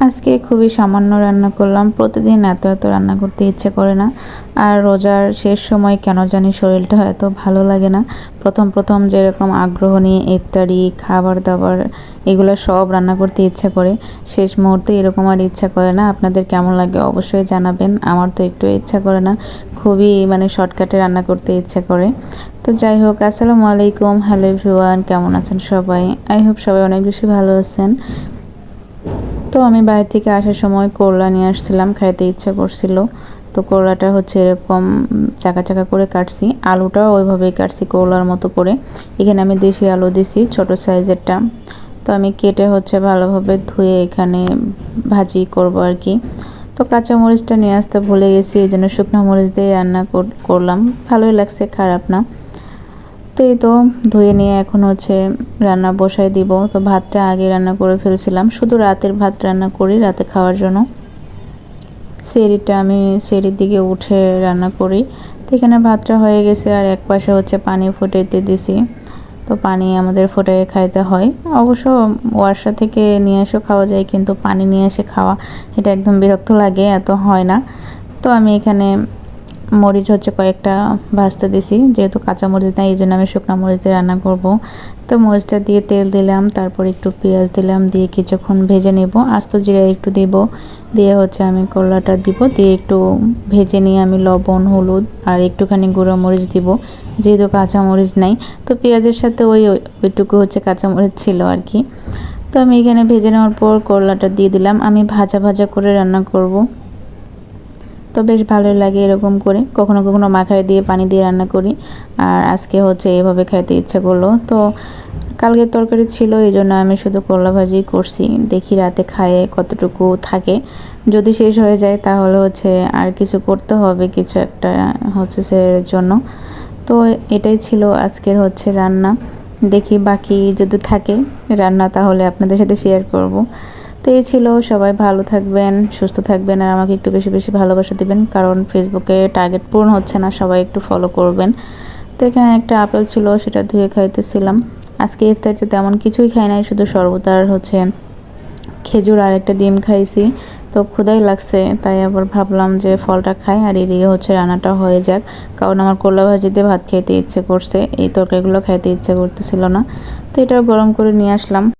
আজকে খুবই সামান্য রান্না করলাম। প্রতিদিন এত এত রান্না করতে ইচ্ছে করে না। আর রোজার শেষ সময় কেন জানি শরীরটা এত ভালো লাগে না। প্রথম প্রথম যেরকম আগ্রহ নিয়ে ইফতারি খাবার দাবার এগুলো সব রান্না করতে ইচ্ছা করে, শেষ মুহূর্তে এরকম আর ইচ্ছা করে না। আপনাদের কেমন লাগে অবশ্যই জানাবেন। আমার তো একটু ইচ্ছা করে না, খুবই শর্টকাটে রান্না করতে ইচ্ছা করে। তো যাই হোক, আসসালামু আলাইকুম, হ্যালো এভরিওয়ান, কেমন আছেন সবাই? আই হোপ সবাই অনেক বেশি ভালো আছেন। তো আমি বাইরে থেকে আসার সময় করলা নিয়ে আসছিলাম, খাইতে ইচ্ছা করছিল। তো করলাটা হচ্ছে এরকম চাকা চাকা করে কাটছি, আলুটাও ওইভাবেই কাটছি করলার মতো করে। এখানে আমি দেশি আলু দিছি ছোট সাইজেরটা। তো আমি কেটে হচ্ছে ভালোভাবে ধুয়ে এখানে ভাজি করব আর কি। তো কাঁচা মরিচটা নিয়ে আসতে ভুলে গেছি, এই জন্য শুকনো মরিচ দিয়ে রান্না করলাম। ভালোই লাগছে, খারাপ না। তো এই তো ধুয়ে নিয়ে এখন হচ্ছে রান্না বসাই দিব। তো ভাতটা আগে রান্না করে ফেলছিলাম, শুধু রাতের ভাত রান্না করি রাতে খাওয়ার জন্য। সেহরিটা আমি সেহরির দিকে উঠে রান্না করি। তো এখানে ভাতটা হয়ে গেছে, আর এক পাশে হচ্ছে পানি ফুটাইতে দিছি। তো পানি আমাদের ফুটাইয়ে খাইতে হয়। অবশ্য ওয়াশা থেকে নিয়ে এসেও খাওয়া যায়, কিন্তু পানি নিয়ে এসে খাওয়া এটা একদম বিরক্ত লাগে, এত হয় না। তো আমি এখানে মরিচ হচ্ছে কয়েকটা ভাজতে দিছি, যেহেতু কাঁচা মরিচ নাই এই জন্য আমি শুকনো মরিচ দিয়ে রান্না করব। তো মরিচটা দিয়ে তেল দিলাম, তারপর একটু পেঁয়াজ দিলাম, দিয়ে কিছুক্ষণ ভেজে নেব। আস্ত জিরা একটু দিব, দিয়ে হচ্ছে আমি করলাটা দিব, দিয়ে একটু ভেজে নিয়ে আমি লবণ হলুদ আর একটুখানি গুঁড়ো মরিচ দিব, যেহেতু কাঁচা মরিচ নাই। তো পেঁয়াজের সাথে ওইটুকু হচ্ছে কাঁচা মরিচ ছিল আর কি। তো আমি এখানে ভেজে নেওয়ার পর করলাটা দিয়ে দিলাম। আমি ভাজা ভাজা করে রান্না করব, তো বেশ ভালোই লাগে এরকম করে। কখনো কখনো মাখায় দিয়ে পানি দিয়ে রান্না করি, আর আজকে হচ্ছে এভাবে খাইতে ইচ্ছা করলো। তো কালকের তরকারি ছিল, এই জন্য আমি শুধু করলা ভাজি করছি। দেখি রাতে খায়ে কতটুকু থাকে, যদি শেষ হয়ে যায় তাহলে হচ্ছে আর কিছু করতে হবে, কিছু একটা হচ্ছে সের জন্য। তো এটাই ছিল আজকের হচ্ছে রান্না। দেখি বাকি যদি থাকে রান্না তাহলে আপনাদের সাথে শেয়ার করব। তো এই ছিল। সবাই ভালো থাকবেন, সুস্থ থাকবেন, আর আমাকে একটু বেশি বেশি ভালোবাসা দিবেন, কারণ ফেসবুকে টার্গেট পূরণ হচ্ছে না। সবাই একটু ফলো করবেন। তো এখানে একটা আপেল ছিল, সেটা ধুয়ে খাইতেছিলাম। আজকে ইফতারিতে তেমন কিছুই খাই নাই, শুধু শরবত আর হচ্ছে খেজুর আর একটা ডিম খাইছি। তো ক্ষুধাই লাগছে, তাই আবার ভাবলাম যে ফলটা খাই, আর এদিকে হচ্ছে রান্নাটা হয়ে যাক, কারণ আমার করলা ভাজি দিয়ে ভাত খাইতে ইচ্ছে করছে, এই তরকারিগুলো খাইতে ইচ্ছে করতেছিল না। তো এটা গরম করে নিয়ে আসলাম।